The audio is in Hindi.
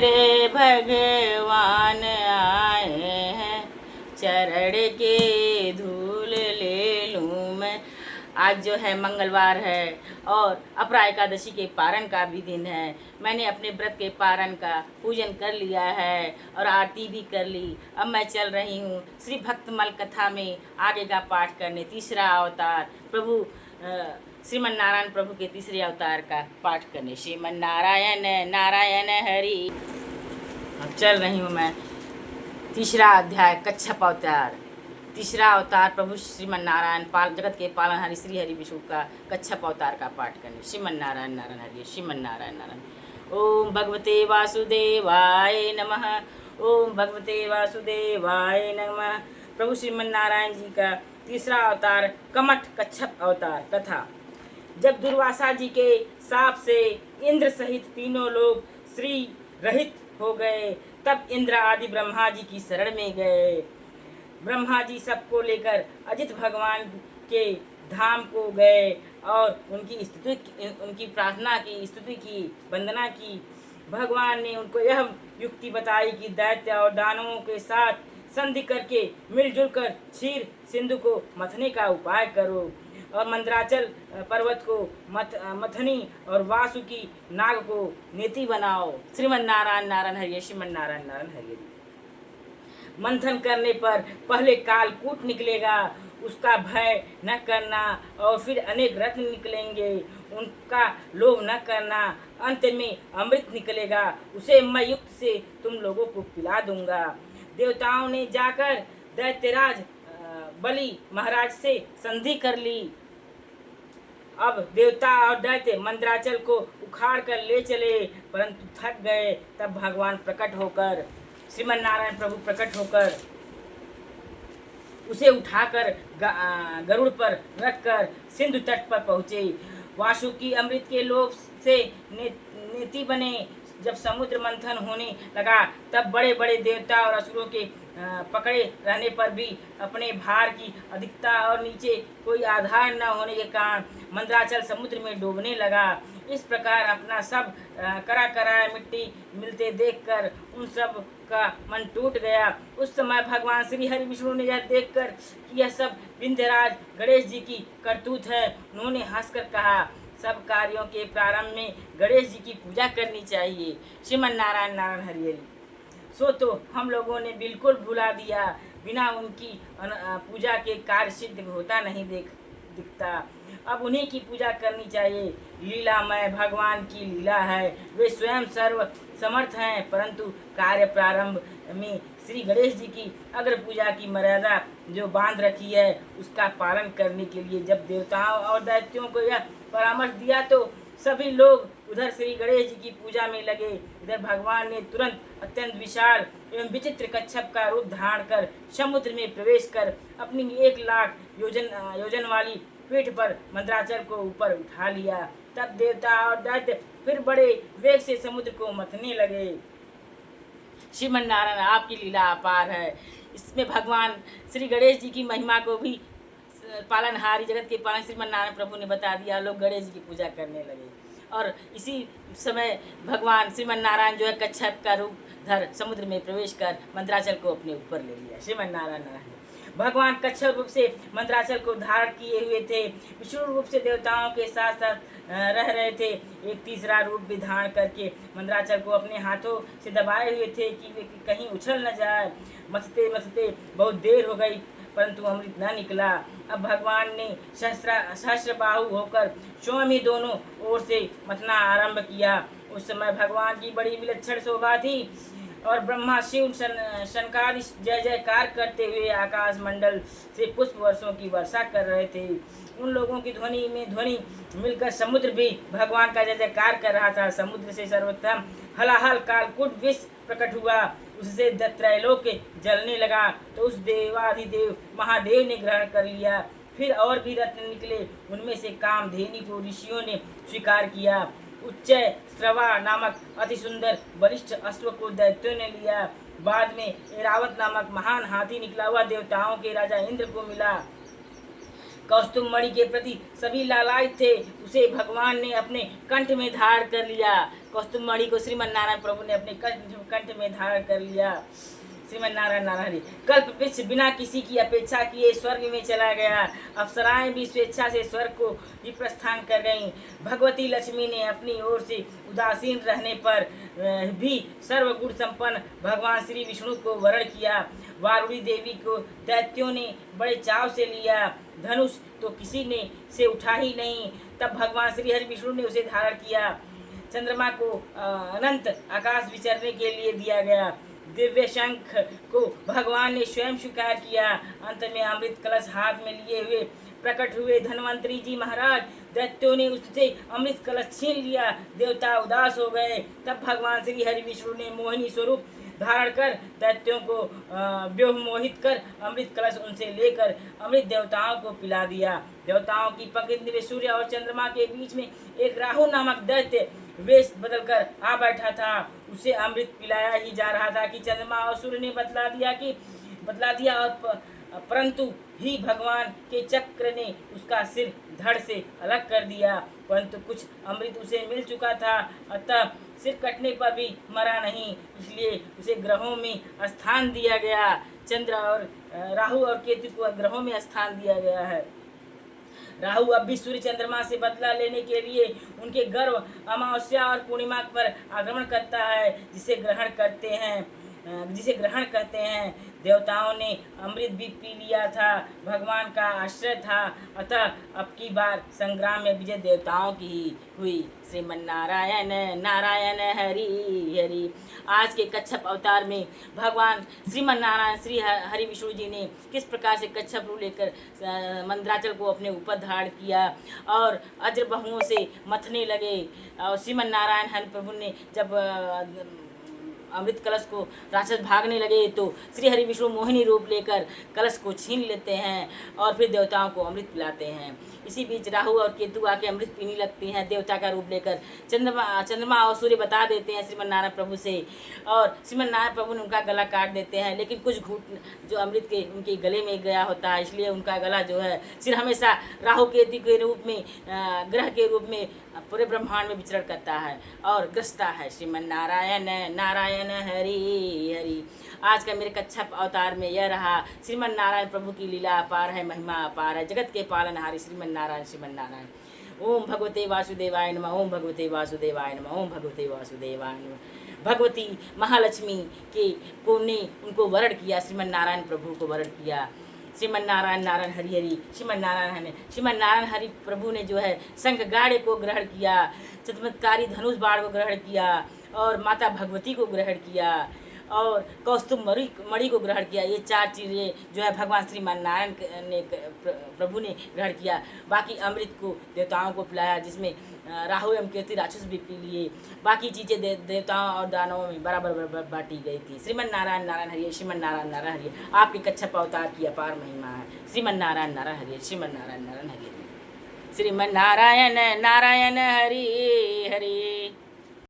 मेरे भगवान आए हैं, चरण के धूल ले लूँ मैं। आज जो है मंगलवार है और अपरा एकादशी के पारण का भी दिन है। मैंने अपने व्रत के पारण का पूजन कर लिया है और आरती भी कर ली। अब मैं चल रही हूँ श्री भक्तमल कथा में आगे का पाठ करने। तीसरा अवतार प्रभु श्रीमन नारायण प्रभु के तीसरे अवतार का पाठ करने। श्रीमन नारायण नारायण हरि। अब चल रही हूँ मैं तीसरा अध्याय कच्छप अवतार। तीसरा अवतार प्रभु श्रीमन नारायण जगत के पालनहारी श्री हरि विष्णु का कच्छप अवतार का पाठ करने। श्रीमन नारायण नारायण हरि। श्रीमन नारायण नारायण। ओम भगवते वासुदेवाय नमः। ओम भगवते वासुदेवाय नमः। प्रभु श्रीमन नारायण जी का तीसरा अवतार कमठ कच्छप अवतार कथा। जब दुर्वासा जी के शाप से इंद्र सहित तीनों लोग श्री रहित हो गए, तब इंद्र आदि ब्रह्मा जी की शरण में गए। ब्रह्मा जी सबको लेकर अजित भगवान के धाम को गए और उनकी प्रार्थना की, स्तुति की, वंदना की। भगवान ने उनको यह युक्ति बताई कि दैत्य और दानवों के साथ संधि करके मिलजुल कर क्षीर सिंधु को मथने का उपाय करो और मंदराचल पर्वत को मथनी और वासुकी नाग को नेति बनाओ। श्रीमन नारायण नारायण हरि। श्रीमन नारायण नारायण हरि। मंथन करने पर पहले कालकूट निकलेगा, उसका भय न करना, और फिर अनेक रत्न निकलेंगे, उनका लोभ न करना। अंत में अमृत निकलेगा, उसे मैं युक्त से तुम लोगों को पिला दूंगा। देवताओं ने जाकर दैत्यराज बलि महाराज से संधि कर ली। अब देवता और दैत्य मंदराचल को उखाड़ कर ले चले, परंतु थक गए। तब भगवान प्रकट होकर, श्रीमन नारायण प्रभु प्रकट होकर उसे उठाकर गरुड़ पर रखकर सिंधु तट पर पहुँचे। वासुकी अमृत के लोभ से नेति बने। जब समुद्र मंथन होने लगा, तब बड़े बड़े देवता और असुरों के पकड़े रहने पर भी अपने भार की अधिकता और नीचे कोई आधार न होने के कारण मंदराचल समुद्र में डूबने लगा। इस प्रकार अपना सब कराया मिट्टी मिलते देखकर उन सब का मन टूट गया। उस समय भगवान श्री हरि विष्णु ने यह देखकर कि यह सब विंध्यराज गणेश जी की करतूत है, उन्होंने हंसकर कहा, सब कार्यों के प्रारंभ में गणेश जी की पूजा करनी चाहिए। श्रीमन नारायण नारायण हरि हरि। सो तो हम लोगों ने बिल्कुल भुला दिया, बिना उनकी पूजा के कार्य सिद्ध होता नहीं दिखता। अब उन्हीं की पूजा करनी चाहिए। लीलामय भगवान की लीला है, वे स्वयं सर्व समर्थ हैं, परंतु कार्य प्रारंभ में श्री गणेश जी की अग्र पूजा की मर्यादा जो बांध रखी है, उसका पालन करने के लिए जब देवताओं और दैत्यों को यह परामर्श दिया तो सभी लोग उधर श्री गणेश जी की पूजा में लगे। इधर भगवान ने तुरंत अत्यंत विशाल एवं विचित्र कच्छप का रूप धारण कर समुद्र में प्रवेश कर अपनी 1,00,000 योजन वाली पीठ पर मंदराचल को ऊपर उठा लिया। तब देवता और दैत्य फिर बड़े वेग से समुद्र को मथने लगे। श्रीमन नारायण आपकी लीला अपार है। इसमें भगवान श्री गणेश जी की महिमा को भी पालनहारी जगत के पालन श्रीमन नारायण प्रभु ने बता दिया। लोग गणेश जी की पूजा करने लगे और इसी समय भगवान श्रीमन नारायण जो है कच्छप का रूप धर समुद्र में प्रवेश कर मंदराचल को अपने ऊपर ले लिया। श्रीमन नारायण नारायण। भगवान कच्छप रूप से मंदराचल को धारण किए हुए थे, विष्णु रूप से देवताओं के साथ साथ रह रहे थे। एक तीसरा रूप भी धारण करके मंदराचल को अपने हाथों से दबाए हुए थे कि वे कहीं उछल न जाए। मथते मथते बहुत देर हो गई, परंतु अमृत न निकला। अब भगवान ने सहस्र बाहु होकर स्वयं ही दोनों ओर से मथना आरंभ किया। उस समय भगवान की बड़ी विलक्षण शोभा थी और ब्रह्मा शिव शंकर जय जयकार करते हुए आकाश मंडल से पुष्प वर्षों की वर्षा कर रहे थे। उन लोगों की ध्वनि में ध्वनि मिलकर समुद्र भी भगवान का जय जयकार कर रहा था। समुद्र से सर्वोत्तम हलाहल कालकूट विष प्रकट हुआ, उससे त्रैलोक जलने लगा। तो उस देवाधिदेव महादेव ने ग्रहण कर लिया। फिर और भी रत्न निकले, उनमें से कामधेनु को ऋषियों ने स्वीकार किया। उच्च श्रवा नामक अति सुंदर वरिष्ठ अश्व को दैत्यों ने लिया। बाद में ऐरावत नामक महान हाथी निकला हुआ देवताओं के राजा इंद्र को मिला। कौस्तुभ मणि के प्रति सभी लालायित थे, उसे भगवान ने अपने कंठ में धारण कर लिया। कौस्तुभ मणि को श्रीमन नारायण प्रभु ने अपने कंठ में धारण कर लिया। श्रीमन नारायण नारायण। कल्प वृक्ष बिना किसी की अपेक्षा किए स्वर्ग में चला गया। अप्सराएं भी स्वेच्छा से स्वर्ग को ही प्रस्थान कर गईं। भगवती लक्ष्मी ने अपनी ओर से उदासीन रहने पर भी सर्वगुण संपन्न भगवान श्री विष्णु को वरण किया। वारुणी देवी को दैत्यों ने बड़े चाव से लिया। धनुष तो किसी ने से उठा ही नहीं। तब भगवान श्री हरि विष्णु ने उसे धारण किया। चंद्रमा को अनंत आकाश विचरने के लिए दिया गया। दिव्य शंख को भगवान ने स्वयं स्वीकार किया। अंत में अमृत कलश हाथ में लिए हुए प्रकट हुए धन्वंतरी जी महाराज। दैत्यों ने उससे अमृत कलश छीन लिया। देवता उदास हो गए। तब भगवान श्री हरि विष्णु ने मोहिनी स्वरूप धारण कर दैत्यों को व्योह मोहित कर अमृत कलश उनसे लेकर अमृत देवताओं को पिला दिया। देवताओं की पंक्ति में सूर्य और चंद्रमा के बीच में एक राहु नामक दैत्य वेश बदलकर आ बैठा था। उसे अमृत पिलाया ही जा रहा था कि चंद्रमा और सूर्य ने बतला दिया और परंतु ही भगवान के चक्र ने उसका सिर धड़ से अलग कर दिया। परंतु कुछ अमृत उसे मिल चुका था, अतः सिर कटने पर भी मरा नहीं, इसलिए उसे ग्रहों में स्थान दिया गया। चंद्र और राहु और केतु को ग्रहों में स्थान दिया गया है। राहु अब भी सूर्य चंद्रमा से बदला लेने के लिए उनके गर्भ अमावस्या और पूर्णिमा पर आक्रमण करता है, जिसे ग्रहण कहते हैं। देवताओं ने अमृत भी पी लिया था, भगवान का आश्रय था, अतः अब की बार संग्राम में विजय देवताओं की ही हुई। श्रीमन नारायण नारायण हरि हरि। आज के कच्छप अवतार में भगवान श्रीमन नारायण श्री हरि विष्णु जी ने किस प्रकार से कच्छप रूप लेकर मंदराचल को अपने ऊपर धारण किया और अज्रबाहुओं से मथने लगे। और श्रीमन नारायण हरि प्रभु ने जब अमृत कलश को राक्षस भागने लगे तो श्री हरि विष्णु मोहिनी रूप लेकर कलश को छीन लेते हैं और फिर देवताओं को अमृत पिलाते हैं। इसी बीच राहु और केतु आके अमृत पीने लगती हैं देवता का रूप लेकर। चंद्रमा और सूर्य बता देते हैं श्रीमन नारायण प्रभु से और श्रीमन नारायण प्रभु ने उनका गला काट देते हैं, लेकिन कुछ घूट जो अमृत के उनके गले में गया होता है, इसलिए उनका गला जो है सिर हमेशा राहु केतु के रूप में ग्रह के रूप में पूरे ब्रह्मांड में विचरण करता है और ग्रसता है। श्रीमन नारायण नारायण हरि हरि। आज का मेरे कच्छप अवतार में यह रहा। श्रीमन नारायण प्रभु की लीला अपार है, महिमा अपार है, जगत के पालनहारी श्रीमन नारायण श्रीमन नारायण। ओम भगवते वासुदेवाय नमः। ओम भगवते वासुदेवाय नमः। ओम भगवते वासुदेवाय नमः। भगवती महालक्ष्मी को ने उनको वरण किया, श्रीमन नारायण प्रभु को वरण किया। श्रीमन नारायण नारायण हरि हरि। श्रीमन नारायण हरि प्रभु ने जो है शंख गाड़े को ग्रहण किया, चमत्कारी धनुष बाण को ग्रहण किया और माता भगवती को ग्रहण किया और कौस्तुभ मणि को ग्रहण किया। ये चार चीज़ें जो है भगवान श्रीमान नारायण ने प्रभु ने ग्रहण किया। बाकी अमृत को देवताओं को पिलाया, जिसमें राहु एवं केतु राक्षस भी पी लिए। बाकी चीज़ें देवताओं और दानवों में बराबर बांटी गई थी। श्रीमन नारायण नारायण हरि। श्रीमन नारायण नारायण हरि। आपके कच्छप अवतार की अपार महिमा है। श्रीमन नारायण नारायण हरि। श्रीमन नारायण नारायण हरि। श्रीमन नारायण नारायण हरि हरि।